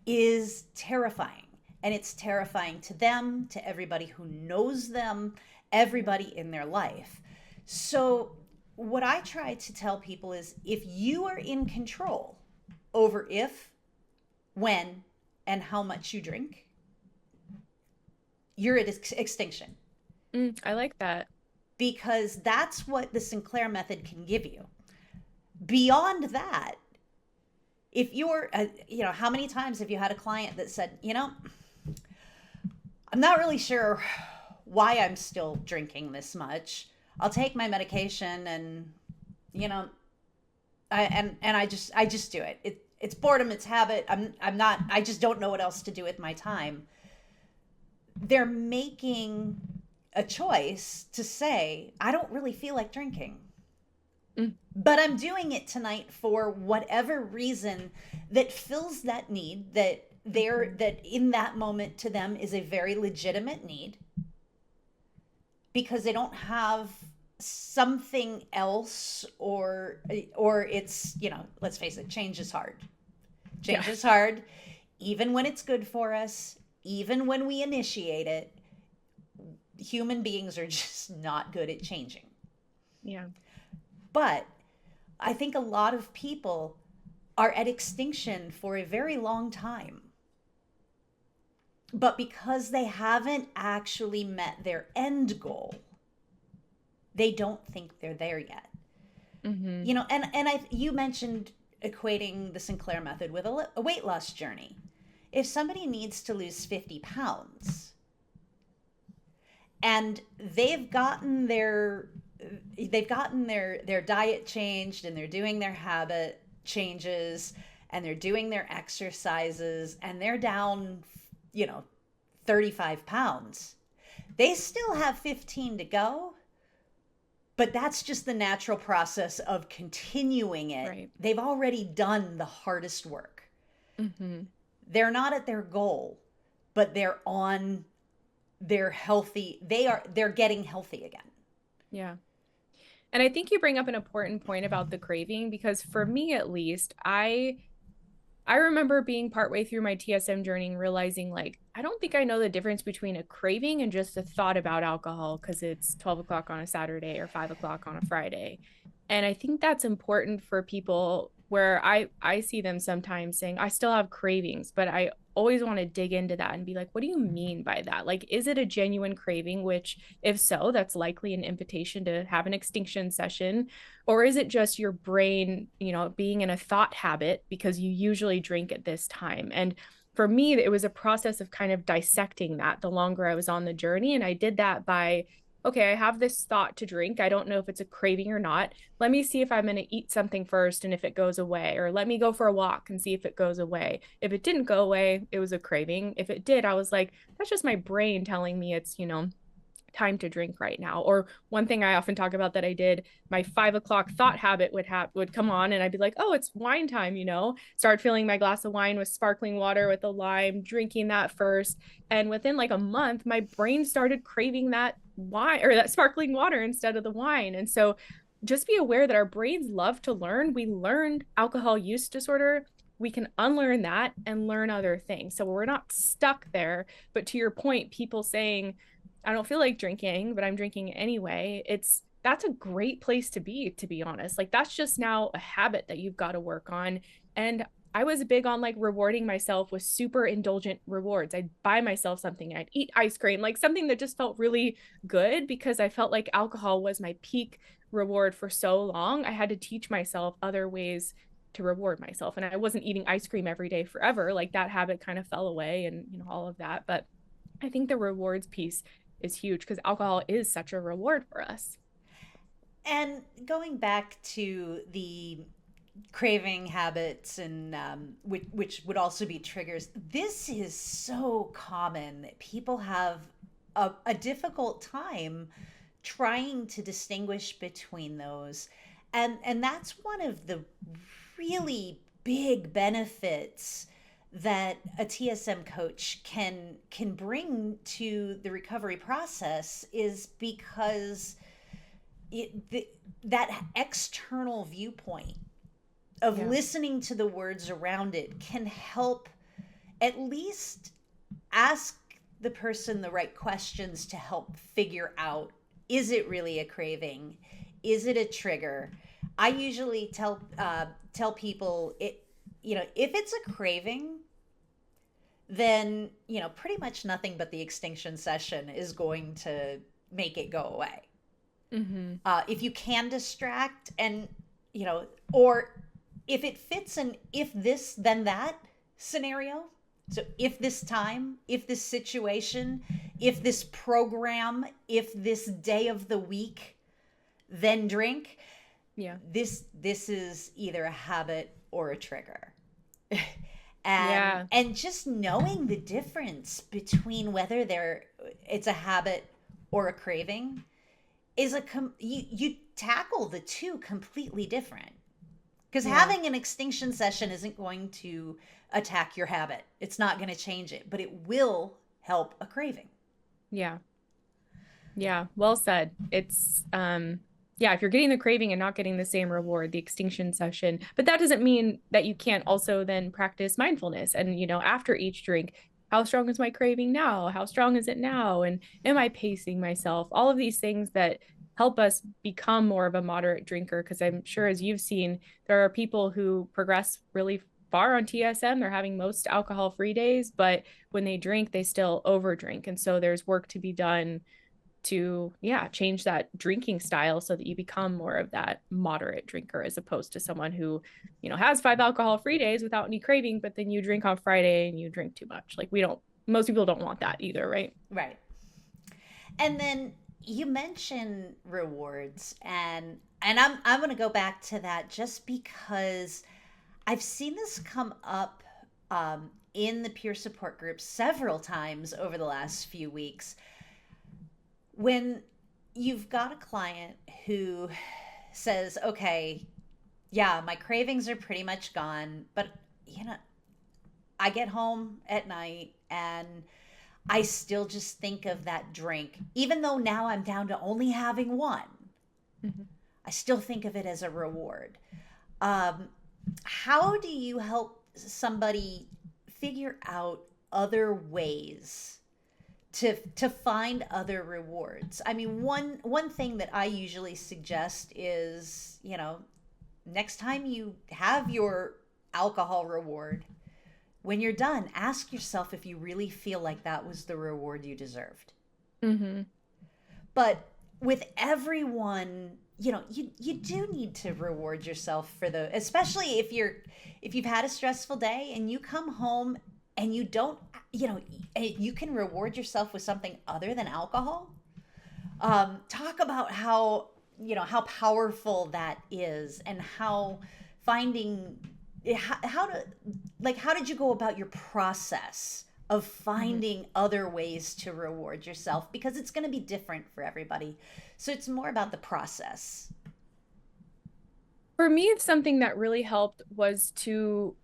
is terrifying. And it's terrifying to them, to everybody who knows them, everybody in their life. So what I try to tell people is, if you are in control over if, when, and how much you drink, you're at extinction. I like that. Because that's what the Sinclair method can give you. Beyond that, if you're, how many times have you had a client that said, I'm not really sure why I'm still drinking this much. I'll take my medication and, I just do it. It's boredom, it's habit. I just don't know what else to do with my time. They're making a choice to say, I don't really feel like drinking. But I'm doing it tonight for whatever reason that fills that need, that in that moment to them is a very legitimate need, because they don't have something else, or it's, let's face it, change is hard. Change is hard, even when it's good for us, even when we initiate it. Human beings are just not good at changing. Yeah. But I think a lot of people are at extinction for a very long time. But because they haven't actually met their end goal, they don't think they're there yet. You mentioned equating the Sinclair method with a weight loss journey. If somebody needs to lose 50 pounds and they've gotten their diet changed, and they're doing their habit changes, and they're doing their exercises, and they're down, you know, 35 pounds. They still have 15 to go, but that's just the natural process of continuing it. Right. They've already done the hardest work. Mm-hmm. They're not at their goal, but they're on their healthy, they're getting healthy again. Yeah. And I think you bring up an important point about the craving, because for me at least, I remember being partway through my TSM journey and realizing, like, I don't think I know the difference between a craving and just a thought about alcohol because it's 12 o'clock on a Saturday or 5 o'clock on a Friday. And I think that's important for people where I see them sometimes saying, I still have cravings, but I always want to dig into that and be like, what do you mean by that? Like, is it a genuine craving? Which, if so, that's likely an invitation to have an extinction session. Or is it just your brain, being in a thought habit because you usually drink at this time? And for me, it was a process of kind of dissecting that the longer I was on the journey. And I did that by, okay, I have this thought to drink. I don't know if it's a craving or not. Let me see if I'm going to eat something first and if it goes away, or let me go for a walk and see if it goes away. If it didn't go away, it was a craving. If it did, I was like, that's just my brain telling me it's, time to drink right now. Or one thing I often talk about that I did, my 5 o'clock thought habit would come on, and I'd be like, oh, it's wine time, start filling my glass of wine with sparkling water with a lime, drinking that first. And within like a month, my brain started craving that wine or that sparkling water instead of the wine. And so just be aware that our brains love to learn. We learned alcohol use disorder. We can unlearn that and learn other things. So we're not stuck there. But to your point, people saying, I don't feel like drinking, but I'm drinking anyway. That's a great place to be honest. Like, that's just now a habit that you've got to work on. And I was big on like rewarding myself with super indulgent rewards. I'd buy myself something, I'd eat ice cream, like something that just felt really good, because I felt like alcohol was my peak reward for so long. I had to teach myself other ways to reward myself. And I wasn't eating ice cream every day forever. Like, that habit kind of fell away, and all of that. But I think the rewards piece is huge because alcohol is such a reward for us. And going back to the craving habits, and which would also be triggers, this is so common that people have a difficult time trying to distinguish between those. And that's one of the really big benefits that a TSM coach can bring to the recovery process, is because that external viewpoint of listening to the words around it can help at least ask the person the right questions to help figure out, is it really a craving? Is it a trigger? I usually tell people, if it's a craving, then pretty much nothing but the extinction session is going to make it go away. Mm-hmm. If you can distract, and or if it fits an if this then that scenario, so if this time, if this situation, if this program, if this day of the week, then drink. Yeah. This is either a habit or a trigger. Yeah. And just knowing the difference between whether it's a habit or a craving is you tackle the two completely different. Because having an extinction session isn't going to attack your habit. It's not going to change it, but it will help a craving. Yeah. Yeah. Well said. It's if you're getting the craving and not getting the same reward, the extinction session, but that doesn't mean that you can't also then practice mindfulness. And, after each drink, how strong is my craving now? How strong is it now? And am I pacing myself? All of these things that help us become more of a moderate drinker. Because I'm sure, as you've seen, there are people who progress really far on TSM. They're having most alcohol-free days, but when they drink, they still overdrink. And so there's work to be done to change that drinking style so that you become more of that moderate drinker, as opposed to someone who has 5 alcohol-free days without any craving, but then you drink on Friday and you drink too much. Like, most people don't want that either, right? Right. And then you mention rewards, and I'm going to go back to that just because I've seen this come up in the peer support group several times over the last few weeks. When you've got a client who says, "Okay, yeah, my cravings are pretty much gone, but you know, I get home at night and I still just think of that drink, even though now I'm down to only having one. Mhm. I still think of it as a reward." Um, how do you help somebody figure out other ways to find other rewards? I mean, one thing that I usually suggest is, next time you have your alcohol reward, when you're done, ask yourself if you really feel like that was the reward you deserved. Mhm. But with everyone, you do need to reward yourself for the, especially if you've had a stressful day and you come home and you don't, you can reward yourself with something other than alcohol. Talk about how powerful that is, and how finding how to, like, how did you go about your process of Mhm. finding other ways to reward yourself, because it's going to be different for everybody, so it's more about the process. For me, something that really helped was to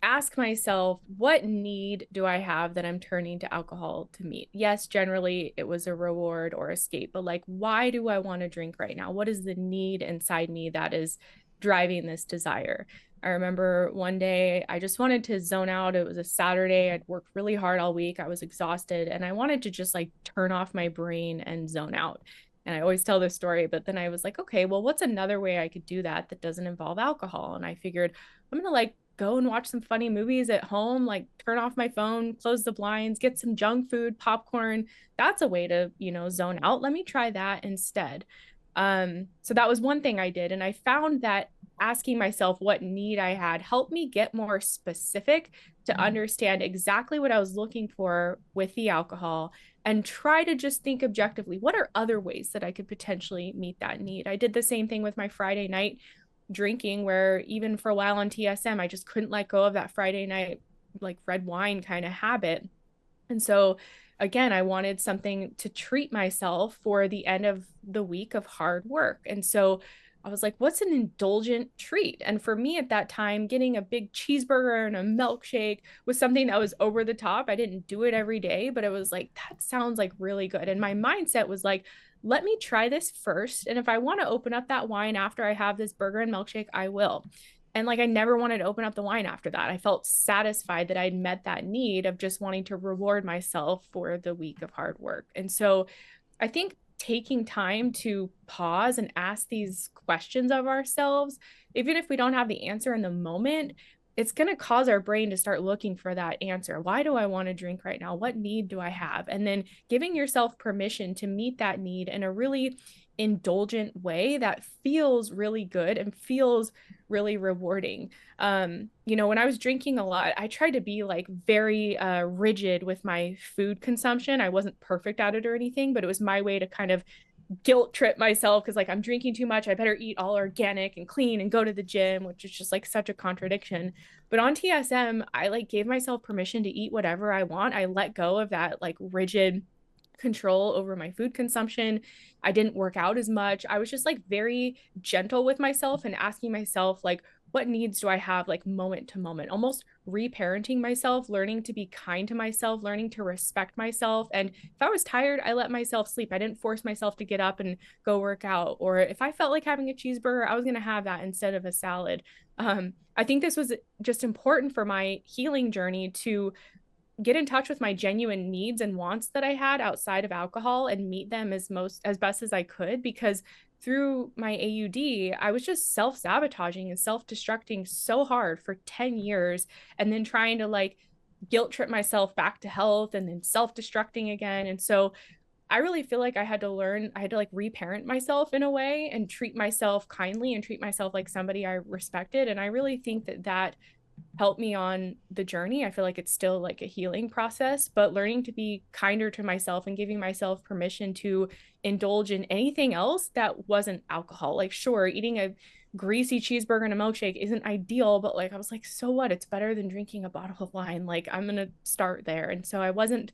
ask myself, what need do I have that I'm turning to alcohol to meet? Yes, generally it was a reward or escape, but like, why do I want to drink right now? What is the need inside me that is driving this desire? I remember one day I just wanted to zone out. It was a Saturday. I'd worked really hard all week. I was exhausted and I wanted to just like turn off my brain and zone out. And I always tell this story, but then I was like, okay, well, what's another way I could do that that doesn't involve alcohol? And I figured I'm gonna like go and watch some funny movies at home, like turn off my phone, close the blinds, get some junk food, popcorn. That's a way to, zone out. Let me try that instead. So that was one thing I did. And I found that asking myself what need I had helped me get more specific to understand exactly what I was looking for with the alcohol and try to just think objectively, what are other ways that I could potentially meet that need? I did the same thing with my Friday night drinking, where even for a while on TSM, I just couldn't let go of that Friday night, like red wine kind of habit. And so, again, I wanted something to treat myself for the end of the week of hard work. And so I was like, what's an indulgent treat? And for me at that time, getting a big cheeseburger and a milkshake was something that was over the top. I didn't do it every day, but it was like, that sounds like really good. And my mindset was like, let me try this first. And if I want to open up that wine after I have this burger and milkshake, I will. And like, I never wanted to open up the wine after that. I felt satisfied that I'd met that need of just wanting to reward myself for the week of hard work. And so I think taking time to pause and ask these questions of ourselves, even if we don't have the answer in the moment, it's going to cause our brain to start looking for that answer. Why do I want to drink right now? What need do I have? And then giving yourself permission to meet that need in a really indulgent way that feels really good and feels really rewarding. When I was drinking a lot, I tried to be like very rigid with my food consumption. I wasn't perfect at it or anything, but it was my way to kind of guilt trip myself because like I'm drinking too much. I better eat all organic and clean and go to the gym, which is just like such a contradiction. But on TSM, I like gave myself permission to eat whatever I want. I let go of that like rigid control over my food consumption. I didn't work out as much. I was just like very gentle with myself and asking myself like what needs do I have like moment to moment, almost reparenting myself, learning to be kind to myself, learning to respect myself. And if I was tired, I let myself sleep. I didn't force myself to get up and go work out. Or if I felt like having a cheeseburger, I was going to have that instead of a salad. I think this was just important for my healing journey to get in touch with my genuine needs and wants that I had outside of alcohol and meet them as best as I could, because through my AUD, I was just self-sabotaging and self-destructing so hard for 10 years and then trying to like guilt trip myself back to health and then self-destructing again. And so I really feel like I had to like reparent myself in a way and treat myself kindly and treat myself like somebody I respected. And I really think that helped me on the journey. I feel like it's still like a healing process, but learning to be kinder to myself and giving myself permission to indulge in anything else that wasn't alcohol. Like, sure, eating a greasy cheeseburger and a milkshake isn't ideal, but like, I was like, so what? It's better than drinking a bottle of wine. Like, I'm going to start there. And so I wasn't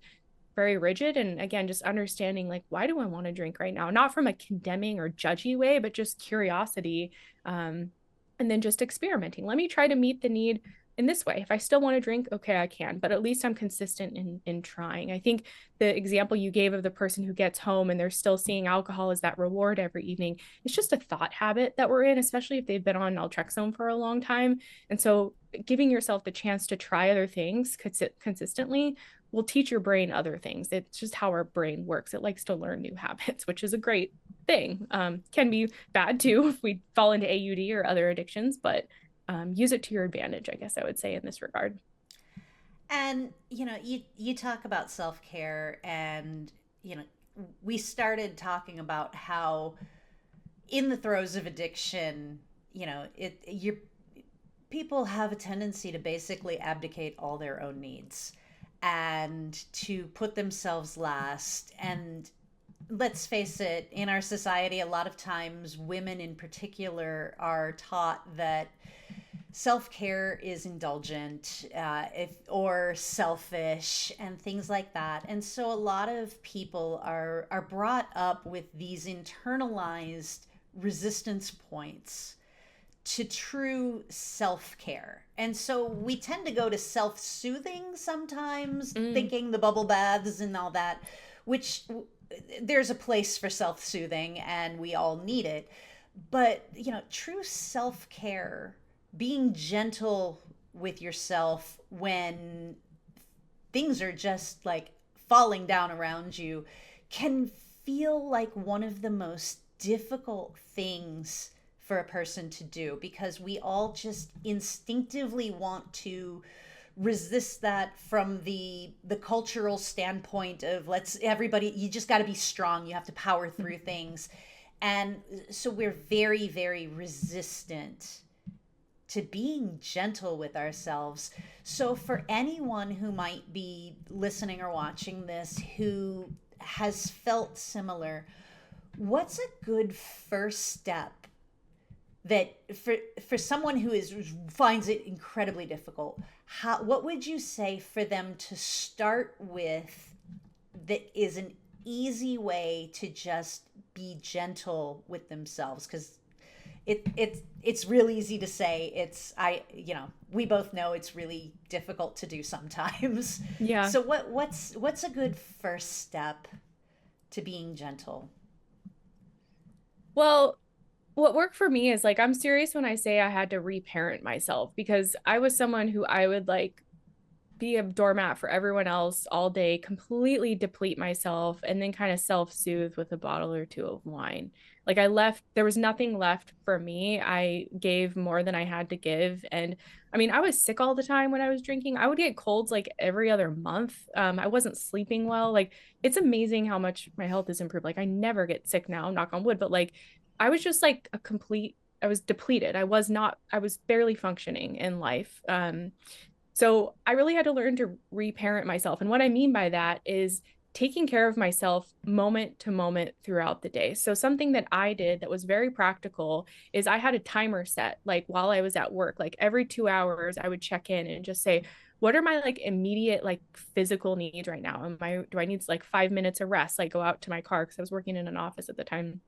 very rigid. And again, just understanding like, why do I want to drink right now? Not from a condemning or judgy way, but just curiosity. Um, and then just experimenting. Let me try to meet the need in this way. If I still want to drink, okay, I can, but at least I'm consistent in trying. I think the example you gave of the person who gets home and they're still seeing alcohol as that reward every evening, it's just a thought habit that we're in, especially if they've been on naltrexone for a long time. And so giving yourself the chance to try other things consistently will teach your brain other things. It's just how our brain works. It likes to learn new habits, which is a great thing. Can be bad too if we fall into AUD or other addictions, but use it to your advantage, I guess I would say in this regard. And you talk about self-care, and you know, we started talking about how in the throes of addiction, you people have a tendency to basically abdicate all their own needs and to put themselves last. And let's face it, in our society, a lot of times women in particular are taught that self-care is indulgent, or selfish and things like that. And so a lot of people are brought up with these internalized resistance points to true self-care. And so we tend to go to self-soothing sometimes, Mm, thinking the bubble baths and all that, which there's a place for self-soothing and we all need it. But, true self-care, being gentle with yourself when things are just like falling down around you, can feel like one of the most difficult things for a person to do, because we all just instinctively want to resist that from the cultural standpoint of, let's everybody, you just got to be strong, you have to power through things. And so we're very, very resistant to being gentle with ourselves. So, for anyone who might be listening or watching this who has felt similar, what's a good first step that for someone who is finds it incredibly difficult? What would you say for them to start with that is an easy way to just be gentle with themselves? Because it's real easy to say. We both know it's really difficult to do sometimes. yeah. So what's a good first step to being gentle? Well, what worked for me is like, I'm serious when I say I had to reparent myself because I was someone who I would like be a doormat for everyone else all day, completely deplete myself, and then kind of self soothe with a bottle or two of wine. Like I left, there was nothing left for me. I gave more than I had to give. And I mean, I was sick all the time when I was drinking. I would get colds like every other month. I wasn't sleeping well. Like it's amazing how much my health has improved. Like I never get sick now, knock on wood, but like I was just like I was depleted. I was barely functioning in life. So I really had to learn to reparent myself. And what I mean by that is taking care of myself moment to moment throughout the day. So something that I did that was very practical is I had a timer set, like while I was at work, like every 2 hours, I would check in and just say, what are my like immediate like physical needs right now? Do I need like 5 minutes of rest? Like go out to my car because I was working in an office at the time,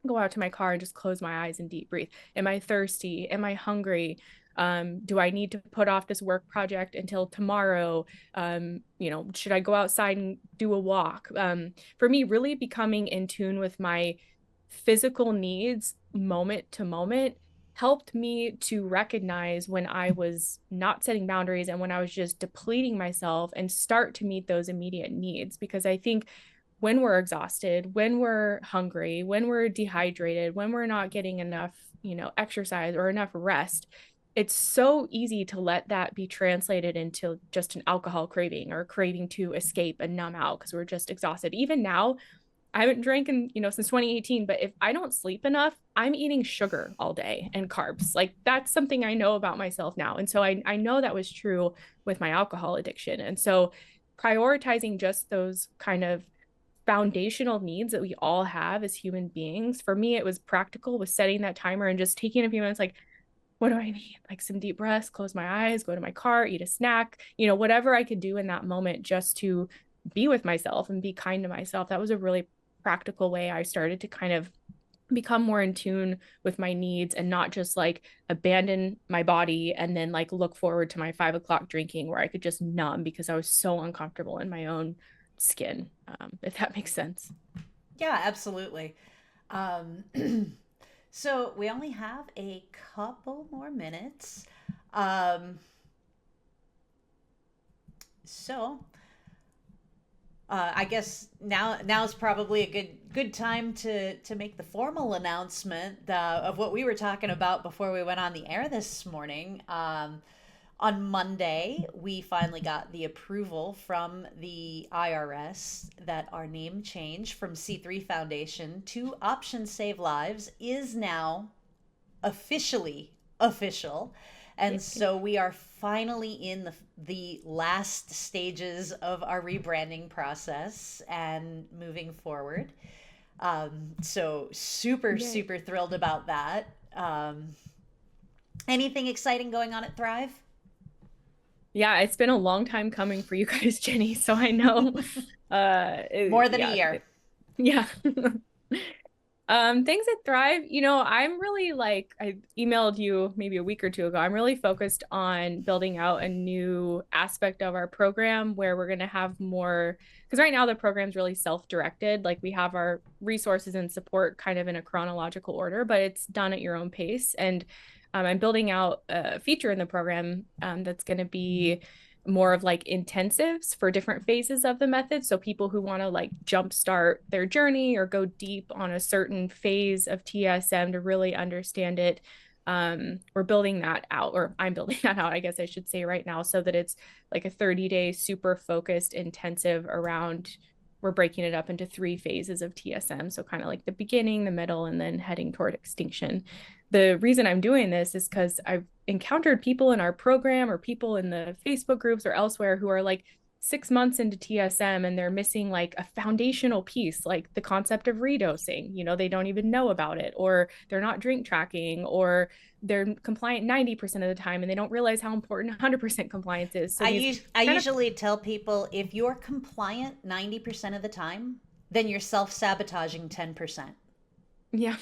go out to my car and just close my eyes and deep breathe. Am I thirsty? Am I hungry? Do I need to put off this work project until tomorrow? Should I go outside and do a walk? For me, really becoming in tune with my physical needs moment to moment helped me to recognize when I was not setting boundaries and when I was just depleting myself and start to meet those immediate needs. Because I think when we're exhausted, when we're hungry, when we're dehydrated, when we're not getting enough, exercise or enough rest, it's so easy to let that be translated into just an alcohol craving or craving to escape and numb out because we're just exhausted. Even now, I haven't drank in, since 2018, but if I don't sleep enough, I'm eating sugar all day and carbs. Like that's something I know about myself now. And so I know that was true with my alcohol addiction. And so prioritizing just those kind of foundational needs that we all have as human beings, for me, it was practical with setting that timer and just taking a few minutes, like, what do I need? Like some deep breaths, close my eyes, go to my car, eat a snack, whatever I could do in that moment just to be with myself and be kind to myself. That was a really practical way I started to kind of become more in tune with my needs and not just like abandon my body and then like look forward to my 5 o'clock drinking where I could just numb because I was so uncomfortable in my own skin, if that makes sense. Yeah, absolutely. Um, so we only have a couple more minutes. Um, so I guess now's probably a good time to make the formal announcement of what we were talking about before we went on the air this morning. On Monday, we finally got the approval from the IRS that our name change from C3 Foundation to Option Save Lives is now officially official. And Yay. so we are finally in the last stages of our rebranding process and moving forward. So super, Yay. super thrilled about that. Anything exciting going on at Thrive? Yeah, it's been a long time coming for you guys, Jenny. So I know, More than a yeah, year. yeah. Things that thrive, I'm really like, I emailed you maybe a week or two ago. I'm really focused on building out a new aspect of our program where we're going to have more, because right now the program's really self-directed. Like we have our resources and support kind of in a chronological order, but it's done at your own pace. And I'm building out a feature in the program that's going to be more of like intensives for different phases of the method. So people who want to like jumpstart their journey or go deep on a certain phase of TSM to really understand it. We're building that out, or I'm building that out, I guess I should say right now, so that it's like a 30-day super focused intensive around, we're breaking it up into 3 phases of TSM. So kind of like the beginning, the middle, and then heading toward extinction. The reason I'm doing this is because I've encountered people in our program or people in the Facebook groups or elsewhere who are like 6 months into TSM and they're missing like a foundational piece, like the concept of redosing. They don't even know about it, or they're not drink tracking, or they're compliant 90% of the time and they don't realize how important 100% compliance is. So these I kind of, usually tell people if you're compliant 90% of the time, then you're self-sabotaging 10%. yeah,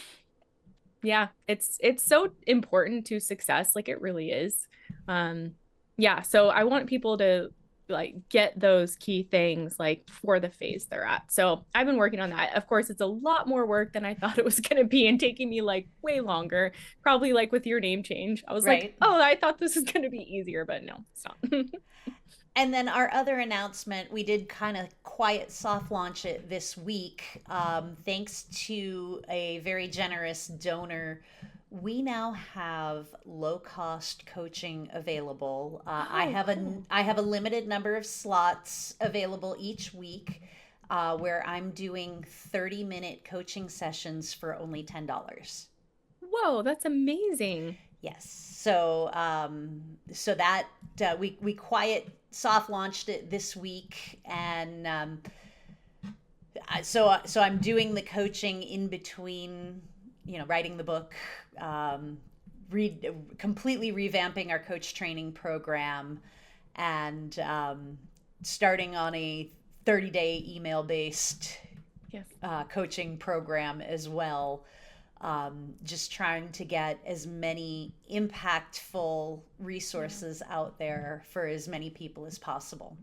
yeah, it's so important to success, like it really is. um yeah, so I want people to like get those key things like for the phase they're at. So I've been working on that. Of course, it's a lot more work than I thought it was going to be and taking me like way longer, probably like with your name change. I was like, Right? oh, I thought this was going to be easier, but no, it's not. And then our other announcement, we did kind of quiet soft launch it this week. Thanks to a very generous donor, we now have low cost coaching available. Oh, cool. I have a limited number of slots available each week, where I'm doing 30-minute coaching sessions for only $10. Whoa, that's amazing. Yes. So that we quiet soft launched it this week, and so I'm doing the coaching in between, writing the book, completely revamping our coach training program, and starting on a 30-day email based Yes. coaching program as well. Just trying to get as many impactful Yeah. resources out there for as many people as possible.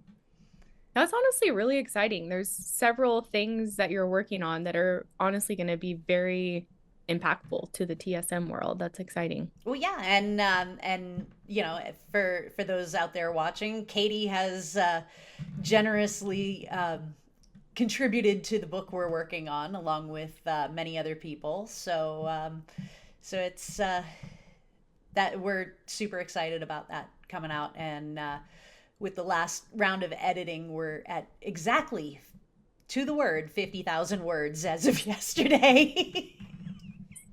That's honestly really exciting. There's several things that you're working on that are honestly going to be very impactful to the TSM world. That's exciting. Well, yeah, and for those out there watching, Katie has generously contributed to the book we're working on, along with many other people. So it's that we're super excited about that coming out, and with the last round of editing, we're at exactly to the word 50,000 words as of yesterday.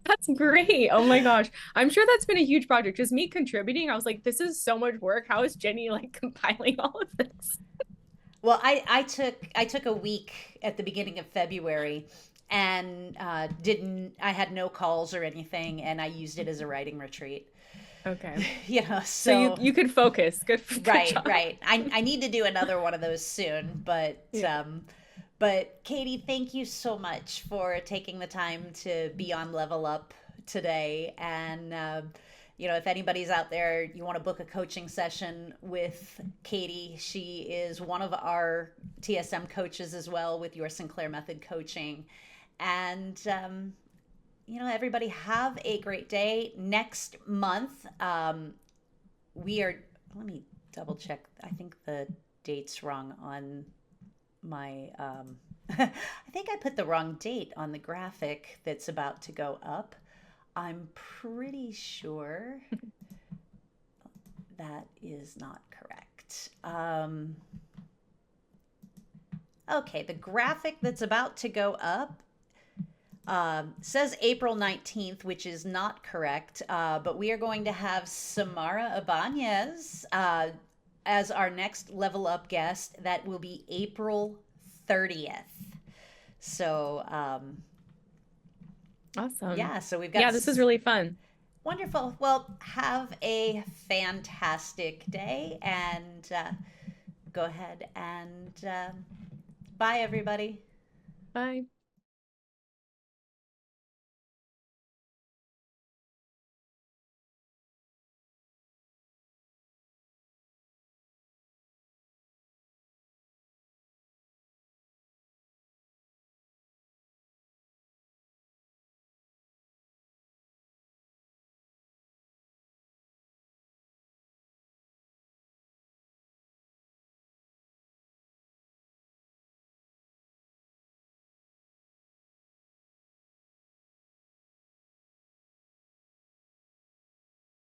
That's great. Oh my gosh. I'm sure that's been a huge project. Just me contributing. I was like, this is so much work. How is Jenny like compiling all of this? Well, I took a week at the beginning of February and didn't I had no calls or anything, and I used it as a writing retreat. Okay. So you So you could focus. Good right, job. right. I need to do another one of those soon, Yeah. but Katie, thank you so much for taking the time to be on Level Up today. And if anybody's out there, you want to book a coaching session with Katie. She is one of our TSM coaches as well with Your Sinclair Method Coaching. And everybody have a great day. Next month, we are. Let me double check. I think the date's wrong on my I think I put the wrong date on the graphic that's about to go up. I'm pretty sure that is not correct. Okay, the graphic that's about to go up says April 19th, which is not correct, but we are going to have Samara Ibanez as our next Level Up guest. That will be April 30th. So, Awesome. yeah, so we've got Yeah, this was really fun. wonderful. Well, have a fantastic day and go ahead and bye, everybody. Bye.